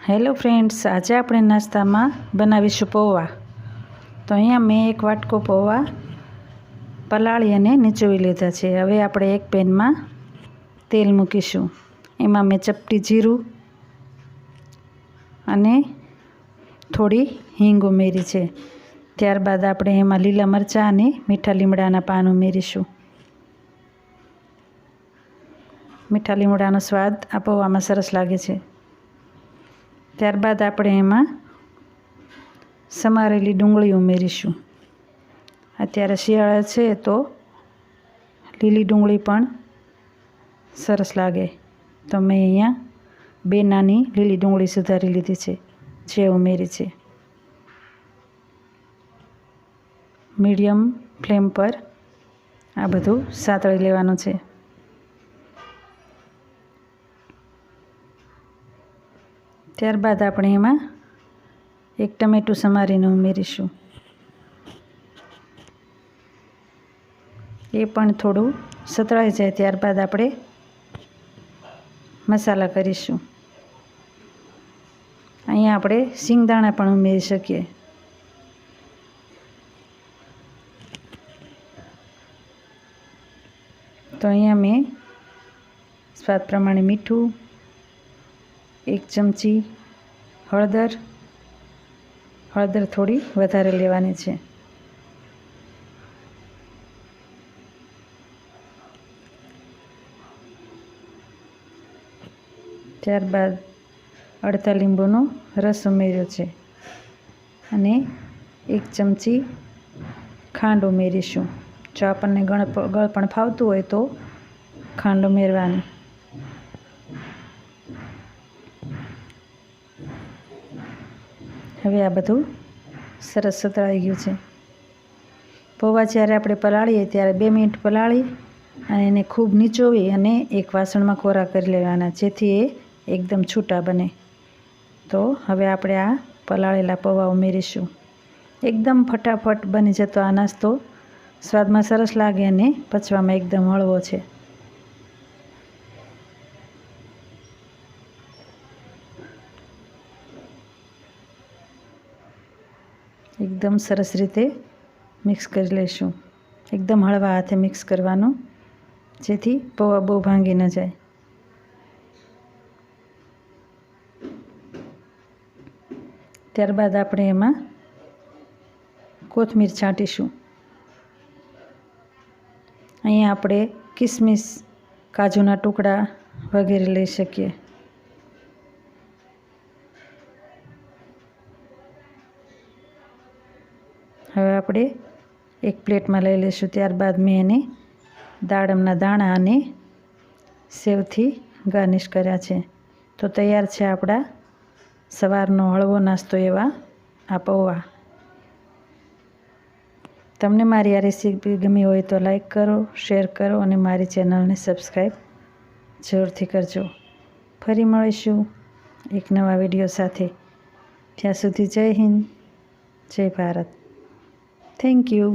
Hello friends, આજે આપણે નાસ્તામાં બનાવીશું પૌવા. તો અહીંયા મેં એક વાટકો પૌવા પલાળી અને નીચોવી લીધા છે. હવે આપણે એક પેનમાં તેલ મૂકીશું. એમાં મેં ચપટી જીરું અને થોડી હિંગ ઉમેરી છે. ત્યારબાદ આપણે એમાં લીલા મરચાં અને મીઠા લીમડાના પાન ઉમેરીશું. મીઠા લીમડાનો સ્વાદ આ પૌવામાં સરસ લાગે છે. ત્યારબાદ આપણે એમાં સમારેલી ડુંગળી ઉમેરીશું. અત્યારે શિયાળા છે તો લીલી ડુંગળી પણ સરસ લાગે. તો મેં અહીંયા 2 નાની લીલી ડુંગળી સુધારી લીધી છે, જે ઉમેરી છે. મીડિયમ ફ્લેમ પર આ બધું સાતળી લેવાનું છે. ત્યારબાદ આપણે એમાં 1 ટમેટું સમારીને ઉમેરીશું. એ પણ થોડું સતળાઈ જાય ત્યારબાદ આપણે મસાલા કરીશું. અહીંયા આપણે સિંગદાણા પણ ઉમેરી શકીએ. તો અહીંયા મેં સ્વાદ પ્રમાણે મીઠું, 1 ચમચી હળદર થોડી વધારે લેવાની છે. ત્યારબાદ અડધા લીંબુનો રસ ઉમેર્યો છે અને 1 ચમચી ખાંડ ઉમેરીશું. જો આપણને ગળપણ ફાવતું હોય તો ખાંડ ઉમેરવાની. હવે આ બધું સરસ સતળાઈ ગયું છે. પૌવા જ્યારે આપણે પલાળીએ ત્યારે 2 મિનિટ પલાળી અને એને ખૂબ નીચોવી અને એક વાસણમાં કોરા કરી લેવાના, જેથી એ એકદમ છૂટા બને. તો હવે આપણે આ પલાળેલા પૌવા ઉમેરીશું. એકદમ ફટાફટ બની જતો આ નાસ્તો સ્વાદમાં સરસ લાગે અને પચવામાં એકદમ હળવો છે. એકદમ સરસ રીતે મિક્સ કરી લઈશું. એકદમ હળવા હાથે મિક્સ કરવાનું, જેથી પૌવા બહુ ભાંગી ન જાય. ત્યારબાદ આપણે એમાં કોથમીર છાંટીશું. અહીંયા આપણે કિસમિસ, કાજુના ટુકડા વગેરે લઈ શકીએ. હવે આપણે એક પ્લેટમાં લઈ લઈશું. ત્યારબાદ મેં એને દાડમના દાણા અને સેવથી ગાર્નિશ કર્યા છે. તો તૈયાર છે આપણા સવારનો હળવો નાસ્તો એવા આ પૌવા. તમને મારી આ રેસીપી ગમી હોય તો લાઈક કરો, શેર કરો અને મારી ચેનલને સબસ્ક્રાઈબ જરૂરથી કરજો. ફરી મળીશું એક નવા વિડીયો સાથે. ત્યાં સુધી જય હિન્દ, જય ભારત. Thank you.